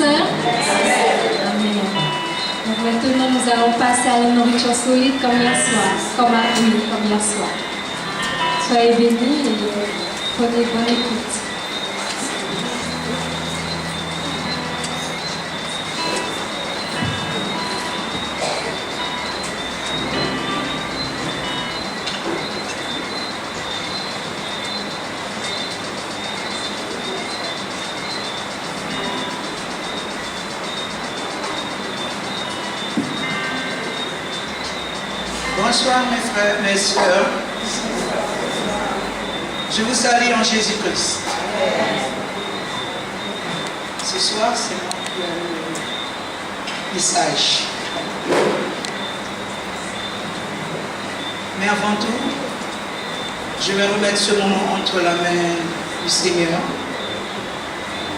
Seigneur? Amen. Donc maintenant, nous allons passer à la nourriture solide comme hier soir. Comme hier soir. Soyez bénis et prenez bonne écoute. Bonsoir mes frères, mes sœurs. Je vous salue en Jésus-Christ. Ce soir, c'est moi qui ai le message. Mais avant tout, je vais remettre ce moment entre la main du Seigneur,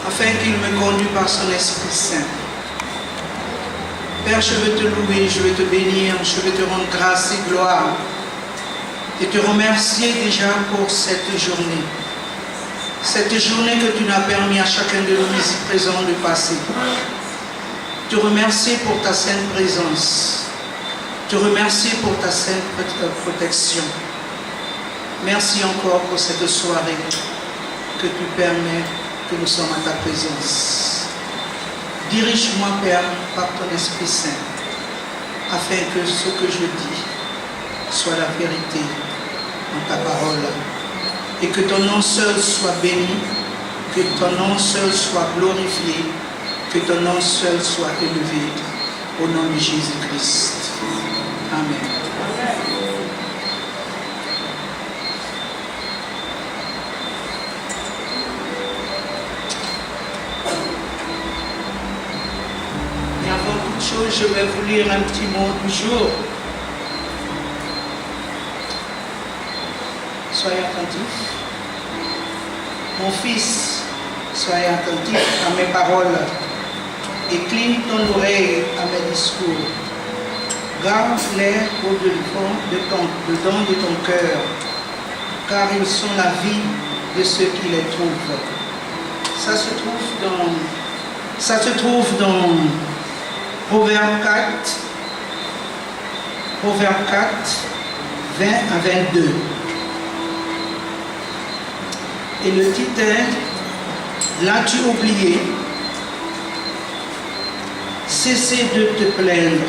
afin qu'il me conduise par son Esprit Saint. Père, je veux te louer, je veux te bénir, je veux te rendre grâce et gloire et te remercier déjà pour cette journée. Cette journée que tu nous as permis à chacun de nous ici présents de passer. Te remercier pour ta sainte présence. Te remercier pour ta sainte protection. Merci encore pour cette soirée que tu permets que nous sommes à ta présence. Dirige-moi, Père, par ton Esprit Saint, afin que ce que je dis soit la vérité dans ta parole, et que ton nom seul soit béni, que ton nom seul soit glorifié, que ton nom seul soit élevé, au nom de Jésus-Christ. Amen. Je vais vous lire un petit mot du jour. Soyez attentifs. Mon fils, soyez attentif à mes paroles. Incline ton oreille à mes discours. Garde-les au-dedans de ton cœur, car ils sont la vie de ceux qui les trouvent. Ça se trouve dans Proverbe 4, 20 à 22. Et le titre est « L'as-tu oublié? Cessez de te plaindre.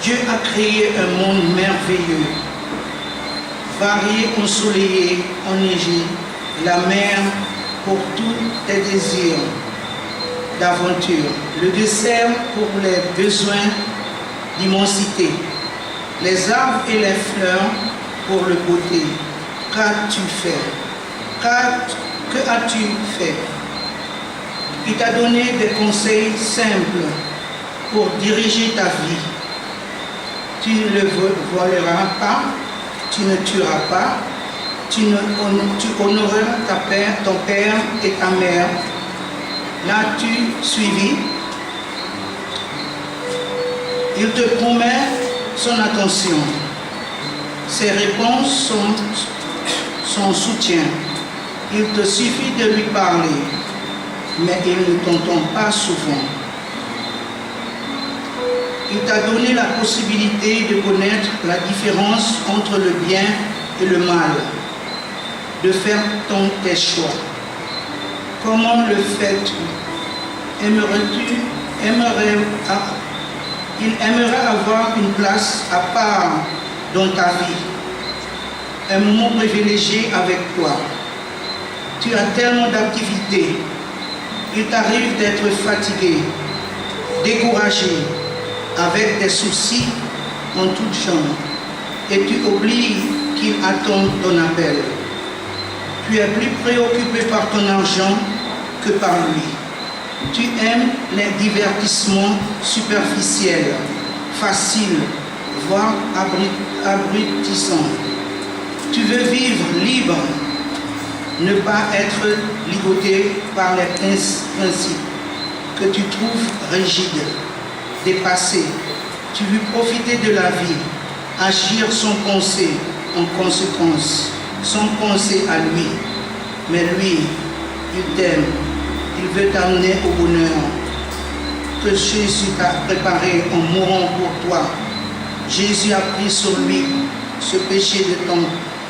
Dieu a créé un monde merveilleux, varié, ensoleillé, enneigé, la mer pour tous tes désirs d'aventure, le dessert pour les besoins d'immensité, les arbres et les fleurs pour le beauté. Qu'as-tu fait? Que as-tu fait? Il t'a donné des conseils simples pour diriger ta vie. Tu ne voleras pas, tu ne tueras pas, tu honoreras ton père et ta mère. L'as-tu suivi? Il te promet son attention. Ses réponses sont son soutien. Il te suffit de lui parler, mais il ne t'entend pas souvent. Il t'a donné la possibilité de connaître la différence entre le bien et le mal, de faire tes choix. Comment le fais-tu? Il aimerait avoir une place à part dans ta vie, un moment privilégié avec toi. Tu as tellement d'activités. Il t'arrive d'être fatigué, découragé, avec des soucis en tout genre, et tu oublies qu'il attend ton appel. Tu es plus préoccupé par ton argent que par lui. Tu aimes les divertissements superficiels, faciles, voire abrutissants. Tu veux vivre libre, ne pas être ligoté par les principes que tu trouves rigides, dépassés. Tu veux profiter de la vie, agir sans penser en conséquence, sans penser à lui. Mais lui, il t'aime, Il veut t'amener au bonheur que Jésus t'a préparé en mourant pour toi. Jésus a pris sur lui ce péché de ton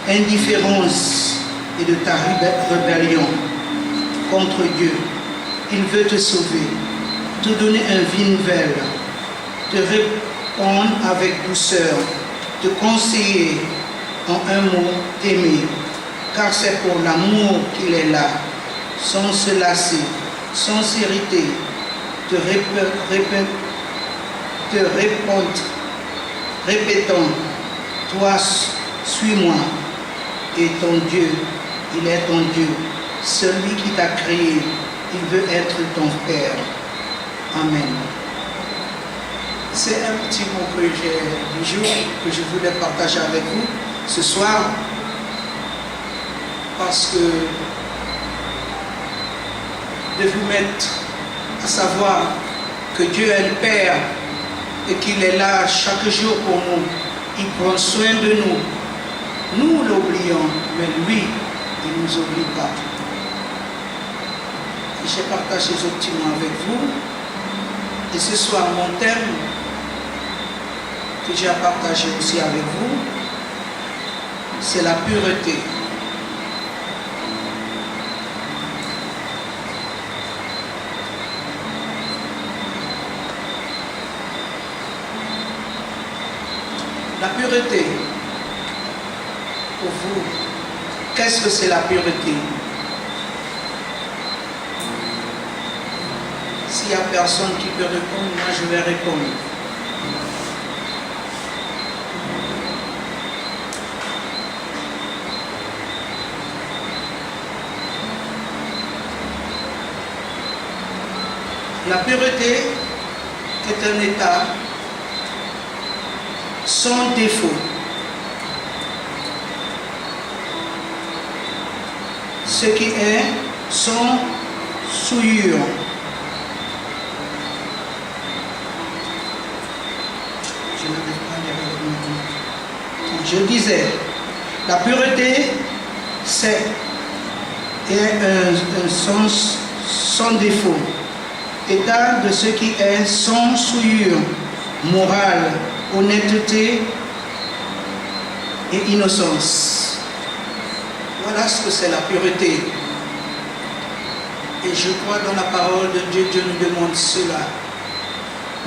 indifférence et de ta rébellion contre Dieu. Il veut te sauver, te donner une vie nouvelle, te répondre avec douceur, te conseiller en un mot, t'aimer, car c'est pour l'amour qu'il est là, sans se lasser, sans s'irriter, te répétant, toi, suis-moi, et ton Dieu, il est ton Dieu, celui qui t'a créé, il veut être ton Père. Amen. C'est un petit mot que j'ai du jour, que je voulais partager avec vous ce soir, parce que de vous mettre à savoir que Dieu est un Père et qu'il est là chaque jour pour nous. Il prend soin de nous. Nous l'oublions, mais lui, il ne nous oublie pas. Et j'ai partagé ce petit mot avec vous. Et ce soir, mon thème que j'ai à partager aussi avec vous, c'est la pureté. La pureté, pour vous, qu'est-ce que c'est la pureté? S'il n'y a personne qui peut répondre, moi je vais répondre. La pureté est un état sans défaut. Ce qui est sans souillure. Je disais, la pureté, c'est un sens sans défaut. État de ce qui est sans souillure, morale, honnêteté et innocence. Voilà ce que c'est la pureté. Et je crois dans la parole de Dieu, Dieu nous demande cela.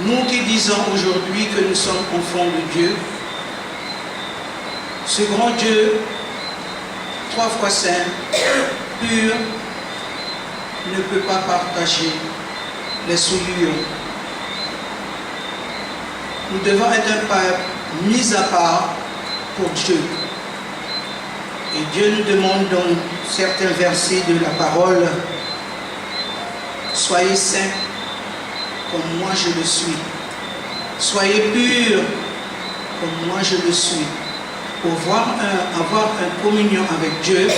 Nous qui disons aujourd'hui que nous sommes enfants de Dieu, ce grand Dieu, 3 fois saint, pur, ne peut pas partager les souillures. Nous devons être un peuple mis à part pour Dieu. Et Dieu nous demande dans certains versets de la parole, soyez saints comme moi je le suis. Soyez purs comme moi je le suis. Pour avoir une communion avec Dieu,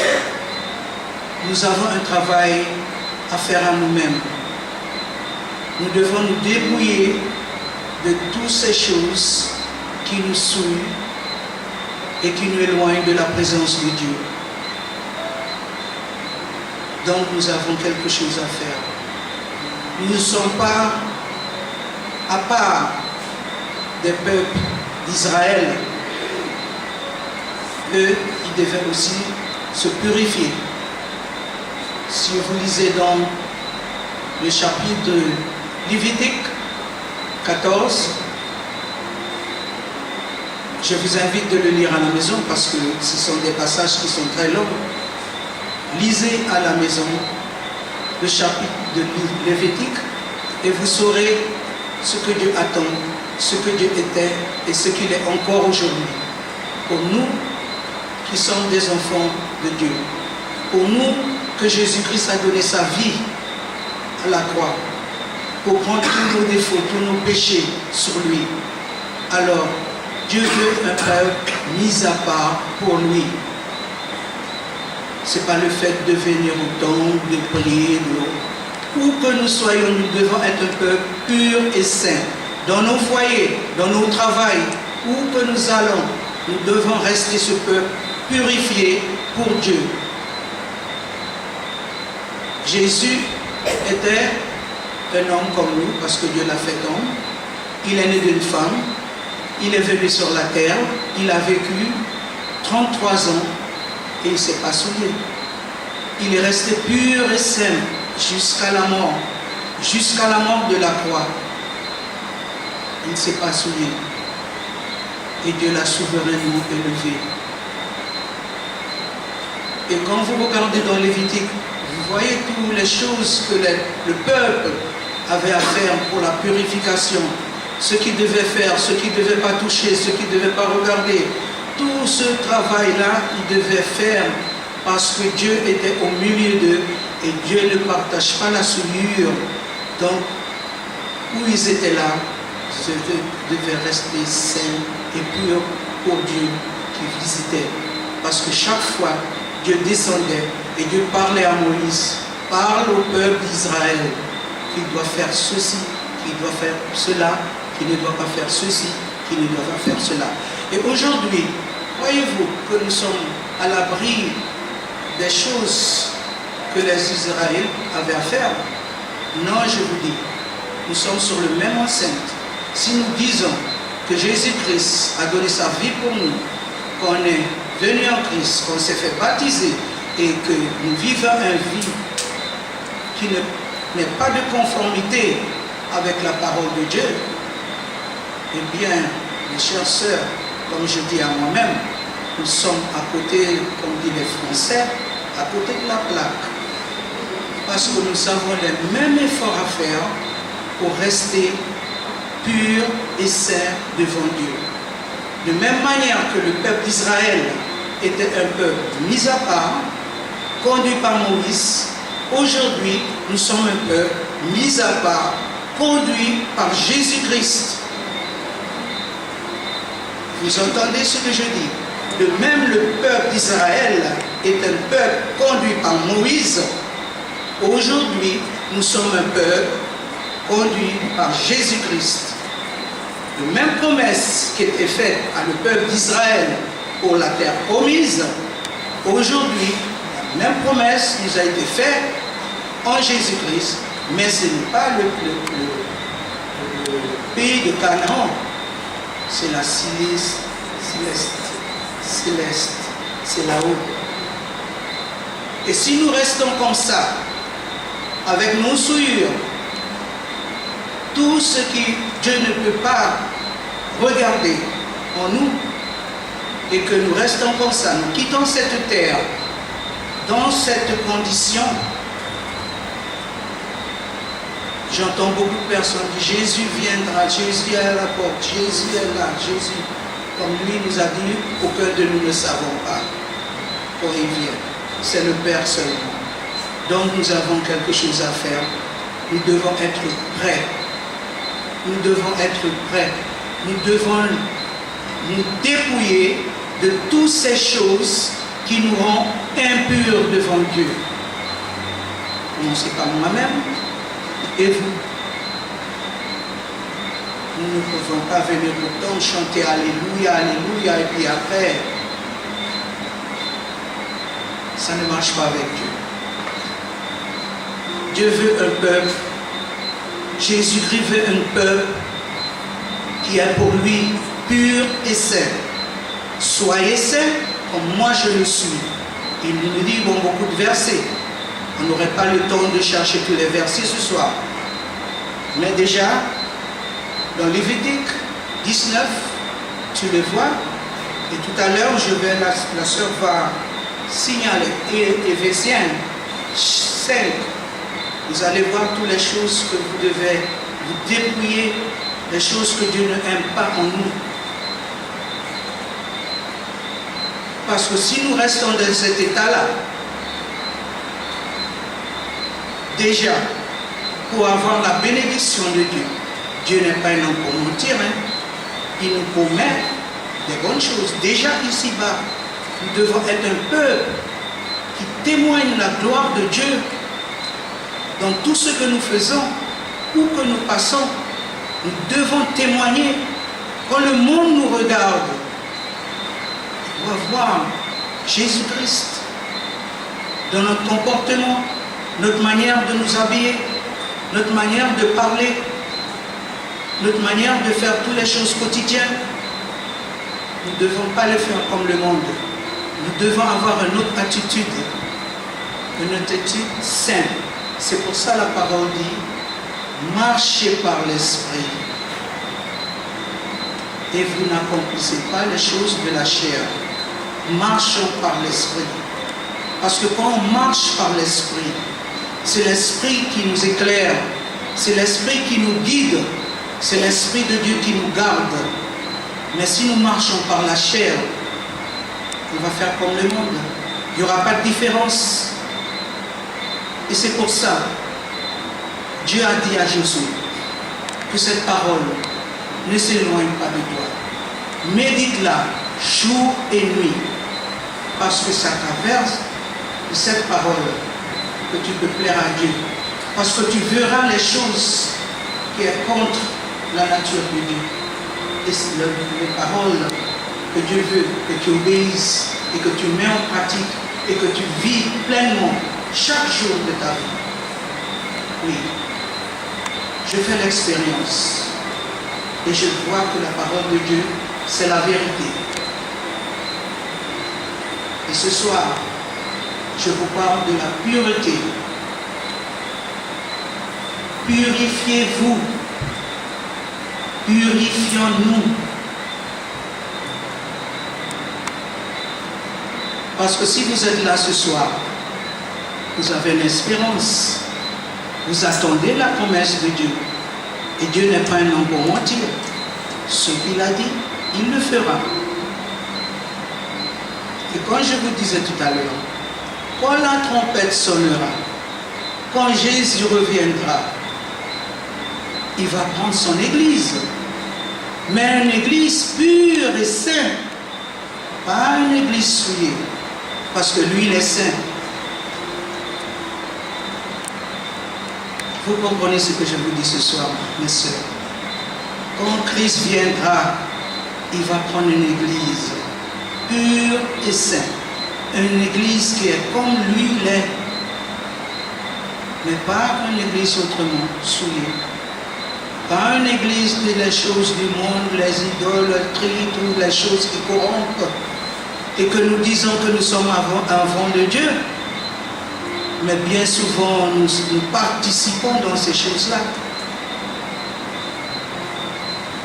nous avons un travail à faire à nous-mêmes. Nous devons nous débrouiller de toutes ces choses qui nous souillent et qui nous éloignent de la présence de Dieu. Donc nous avons quelque chose à faire. Nous ne sommes pas à part des peuples d'Israël. Eux, ils devaient aussi se purifier. Si vous lisez dans le chapitre Lévitique 14, je vous invite de le lire à la maison parce que ce sont des passages qui sont très longs. Lisez à la maison le chapitre de Lévitique et vous saurez ce que Dieu attend, ce que Dieu était et ce qu'il est encore aujourd'hui. Pour nous qui sommes des enfants de Dieu, pour nous que Jésus-Christ a donné sa vie à la croix, pour prendre tous nos défauts, tous nos péchés sur lui. Alors, Dieu veut un peuple mis à part pour lui. Ce n'est pas le fait de venir au temple, de prier, où que nous soyons, nous devons être un peuple pur et saint. Dans nos foyers, dans nos travails, où que nous allons, nous devons rester ce peuple purifié pour Dieu. Jésus était un homme comme nous, parce que Dieu l'a fait homme. Il est né d'une femme, il est venu sur la terre, il a vécu 33 ans et il ne s'est pas souillé. Il est resté pur et saint jusqu'à la mort de la croix. Il ne s'est pas souillé. Et Dieu l'a souverainement élevé. Et quand vous regardez dans Lévitique, vous voyez toutes les choses que le peuple avait à faire pour la purification. Ce qu'il devait faire, ce qu'il ne devait pas toucher, ce qu'il ne devait pas regarder. Tout ce travail-là, il devait faire parce que Dieu était au milieu d'eux et Dieu ne partage pas la souillure. Donc, où ils étaient là, ils devaient rester saints et purs pour Dieu qui visitait. Parce que chaque fois, Dieu descendait et Dieu parlait à Moïse, parle au peuple d'Israël qu'il doit faire ceci, qu'il doit faire cela, qu'il ne doit pas faire ceci, qu'il ne doit pas faire cela. Et aujourd'hui, voyez-vous que nous sommes à l'abri des choses que les Israéliens avaient à faire? Non, je vous dis, nous sommes sur le même enceinte. Si nous disons que Jésus-Christ a donné sa vie pour nous, qu'on est venu en Christ, qu'on s'est fait baptiser et que nous vivons une vie qui n'est pas de conformité avec la parole de Dieu, eh bien, mes chères sœurs, comme je dis à moi-même, nous sommes à côté, comme disent les Français, à côté de la plaque. Parce que nous avons les mêmes efforts à faire pour rester purs et saints devant Dieu. De même manière que le peuple d'Israël était un peuple mis à part, conduit par Moïse, aujourd'hui, nous sommes un peuple mis à part, conduit par Jésus-Christ. Vous entendez ce que je dis? De même, le peuple d'Israël est un peuple conduit par Moïse. Aujourd'hui, nous sommes un peuple conduit par Jésus-Christ. La même promesse qui était faite à le peuple d'Israël pour la terre promise, aujourd'hui, la même promesse nous a été faite en Jésus-Christ, mais ce n'est pas le pays de Canaan, c'est la céleste, c'est là-haut. Et si nous restons comme ça, avec nos souillures, tout ce que Dieu ne peut pas regarder en nous, et que nous restons comme ça, nous quittons cette terre, dans cette condition, j'entends beaucoup de personnes dire Jésus viendra, Jésus est à la porte, Jésus est là, Jésus, comme lui nous a dit, aucun de nous ne savons pas quand il vient. C'est le Père seulement. Donc nous avons quelque chose à faire. Nous devons être prêts. Nous devons être prêts. Nous devons nous dépouiller de toutes ces choses qui nous rendent impurs devant Dieu. Non, ce n'est pas moi-même. Et vous? Nous ne pouvons pas venir tout le temps chanter Alléluia, Alléluia, et puis après, ça ne marche pas avec Dieu. Dieu veut un peuple, Jésus-Christ veut un peuple qui est pour lui pur et saint. Soyez saints comme moi je le suis. Il nous dit dans beaucoup de versets. On n'aurait pas le temps de chercher tous les versets ce soir. Mais déjà, dans Lévitique 19, tu le vois. Et tout à l'heure, la sœur va signaler. Et Éphésiens 5, vous allez voir toutes les choses que vous devez vous dépouiller, les choses que Dieu ne aime pas en nous. Parce que si nous restons dans cet état-là, déjà, pour avoir la bénédiction de Dieu, Dieu n'est pas un homme pour mentir, hein? Il nous promet des bonnes choses. Déjà ici-bas, nous devons être un peuple qui témoigne la gloire de Dieu dans tout ce que nous faisons, où que nous passons. Nous devons témoigner. Quand le monde nous regarde, on va voir Jésus-Christ dans notre comportement, notre manière de nous habiller, notre manière de parler, notre manière de faire toutes les choses quotidiennes. Nous ne devons pas les faire comme le monde. Nous devons avoir une autre attitude saine. C'est pour ça la parole dit, marchez par l'esprit et vous n'accomplissez pas les choses de la chair. Marchons par l'esprit. Parce que quand on marche par l'esprit, c'est l'esprit qui nous éclaire, c'est l'esprit qui nous guide, c'est l'esprit de Dieu qui nous garde. Mais si nous marchons par la chair, on va faire comme le monde. Il n'y aura pas de différence. Et c'est pour ça, Dieu a dit à Josué que cette parole ne s'éloigne pas de toi. Médite-la jour et nuit, parce que c'est à travers cette parole que tu peux plaire à Dieu. Parce que tu verras les choses qui sont contre la nature de Dieu. Et c'est les paroles que Dieu veut que tu obéisses et que tu mets en pratique et que tu vis pleinement chaque jour de ta vie. Oui, je fais l'expérience et je vois que la parole de Dieu, c'est la vérité. Et ce soir, je vous parle de la pureté. Purifiez-vous. Purifions-nous. Parce que si vous êtes là ce soir, vous avez une espérance. Vous attendez la promesse de Dieu. Et Dieu n'est pas un homme pour mentir. Ce qu'il a dit, il le fera. Et quand je vous disais tout à l'heure, quand la trompette sonnera, quand Jésus reviendra, il va prendre son église. Mais une église pure et sainte. Pas une église souillée. Parce que lui, il est saint. Vous comprenez ce que je vous dis ce soir, mes sœurs. Quand Christ viendra, il va prendre une église pure et sainte. Une église qui est comme lui l'est. Mais pas une église autrement, souillée. Pas une église de les choses du monde, les idolâtries, toutes les choses qui corrompent. Et que nous disons que nous sommes enfants de Dieu. Mais bien souvent, nous participons dans ces choses-là.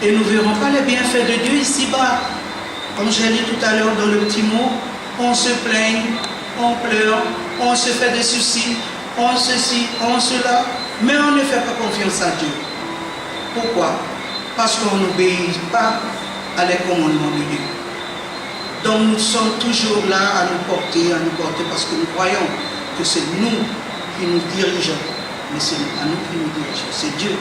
Et nous ne verrons pas les bienfaits de Dieu ici-bas. Comme j'ai dit tout à l'heure dans le petit mot, on se plaigne, on pleure, on se fait des soucis, on ceci, on cela, mais on ne fait pas confiance à Dieu. Pourquoi? Parce qu'on n'obéit pas à les commandements de Dieu. Donc nous sommes toujours là à nous porter, parce que nous croyons que c'est nous qui nous dirigeons. Mais c'est à nous qui nous dirigeons, c'est Dieu.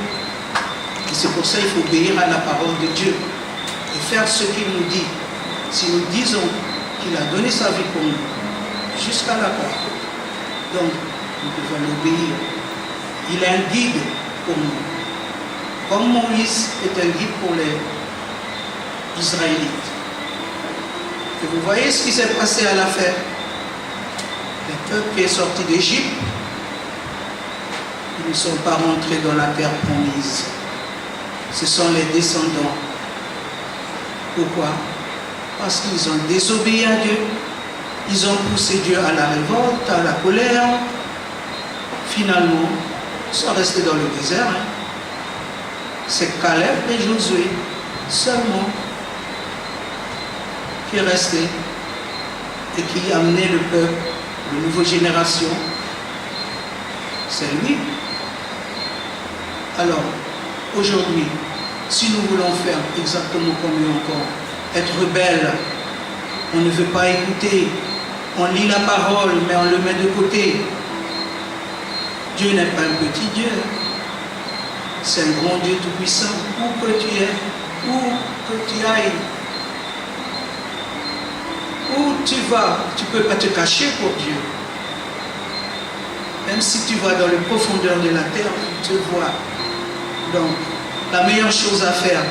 Et c'est pour ça qu'il faut obéir à la parole de Dieu et faire ce qu'il nous dit. Si nous disons qu'il a donné sa vie pour nous, jusqu'à la croix, donc nous devons l'obéir. Il est un guide pour nous. Comme Moïse est un guide pour les Israélites. Et vous voyez ce qui s'est passé à la fin. Le peuple qui est sorti d'Égypte, ils ne sont pas rentrés dans la terre promise. Ce sont les descendants. Pourquoi? Parce qu'ils ont désobéi à Dieu. Ils ont poussé Dieu à la révolte, à la colère. Finalement, ils sont restés dans le désert. C'est Caleb et Josué seulement qui est resté et qui a amené le peuple, la nouvelle génération. C'est lui. Alors, aujourd'hui, si nous voulons faire exactement comme lui encore, être rebelle, on ne veut pas écouter, on lit la parole, mais on le met de côté. Dieu n'est pas un petit Dieu. C'est un grand Dieu tout-puissant. Où que tu es, où que tu ailles, où tu vas, tu ne peux pas te cacher pour Dieu. Même si tu vas dans les profondeurs de la terre, il te voit. Donc, la meilleure chose à faire,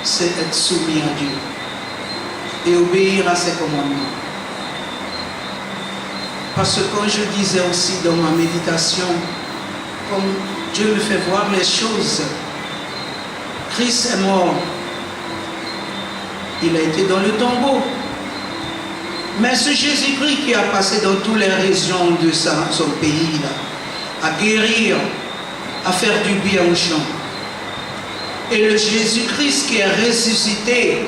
c'est être soumis à Dieu et obéir à ses commandements. Parce que quand je disais aussi dans ma méditation, comme Dieu me fait voir les choses, Christ est mort. Il a été dans le tombeau. Mais ce Jésus-Christ qui a passé dans toutes les régions de son pays, là, à guérir, à faire du bien aux gens. Et le Jésus-Christ qui est ressuscité,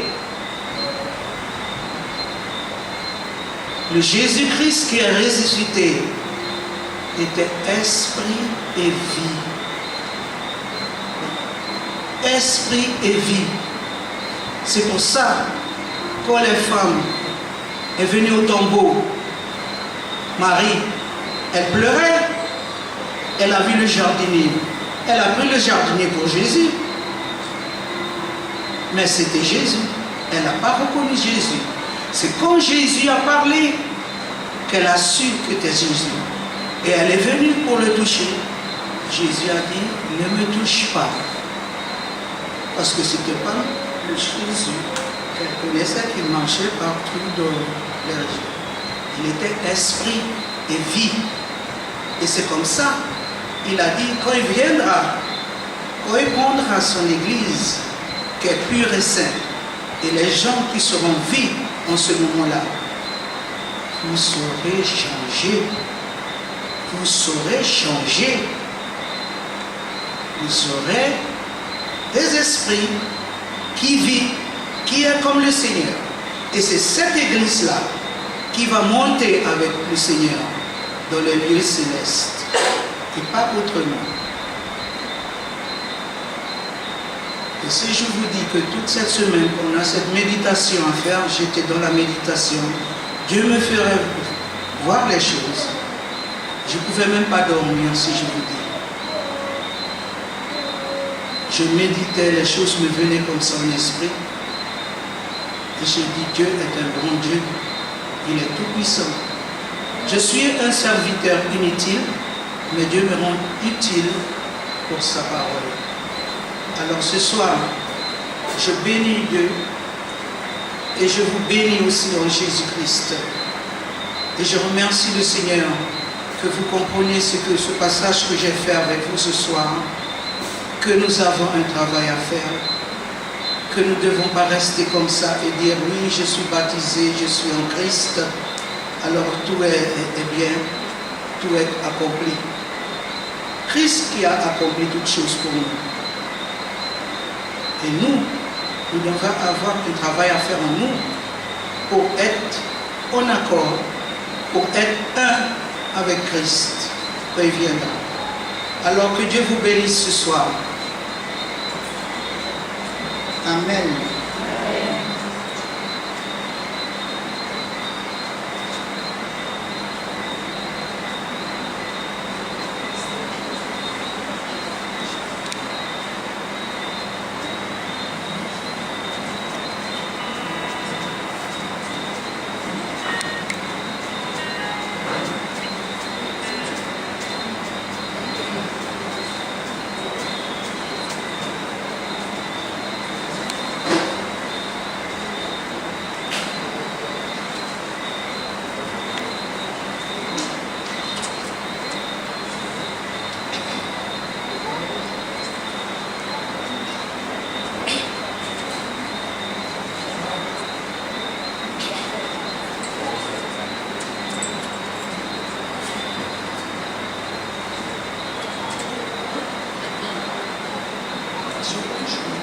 le Jésus-Christ qui est ressuscité était esprit et vie. Esprit et vie. C'est pour ça, quand les femmes est venue au tombeau, Marie, elle pleurait, elle a vu le jardinier. Elle a pris le jardinier pour Jésus. Mais c'était Jésus. Elle n'a pas reconnu Jésus. C'est quand Jésus a parlé qu'elle a su que c'était Jésus. Et elle est venue pour le toucher. Jésus a dit, ne me touche pas. Parce que c'était pas le Jésus qu'elle connaissait qui marchait partout dans les régions. Il était esprit et vie. Et c'est comme ça, il a dit, quand il viendra, quand il prendra son église, qui est pure et sainte, et les gens qui seront vifs en ce moment-là, vous saurez changer. Vous saurez changer. Vous serez des esprits qui vivent, qui est comme le Seigneur. Et c'est cette église-là qui va monter avec le Seigneur dans les lieux célestes. Et pas autrement. Et si je vous dis que toute cette semaine, on a cette méditation à faire, j'étais dans la méditation, Dieu me ferait voir les choses. Je ne pouvais même pas dormir si je vous dis. Je méditais, les choses me venaient comme ça en esprit. Et j'ai dit, Dieu est un grand Dieu. Il est tout puissant. Je suis un serviteur inutile, mais Dieu me rend utile pour sa parole. Alors ce soir, je bénis Dieu et je vous bénis aussi en Jésus-Christ. Et je remercie le Seigneur que vous compreniez ce passage que j'ai fait avec vous ce soir, que nous avons un travail à faire, que nous ne devons pas rester comme ça et dire oui, je suis baptisé, je suis en Christ, alors tout est bien, tout est accompli. Christ qui a accompli toutes choses pour nous. Et nous devons avoir un travail à faire en nous pour être en accord, pour être un avec Christ quand il viendra. Alors que Dieu vous bénisse ce soir. Amen. Thank you.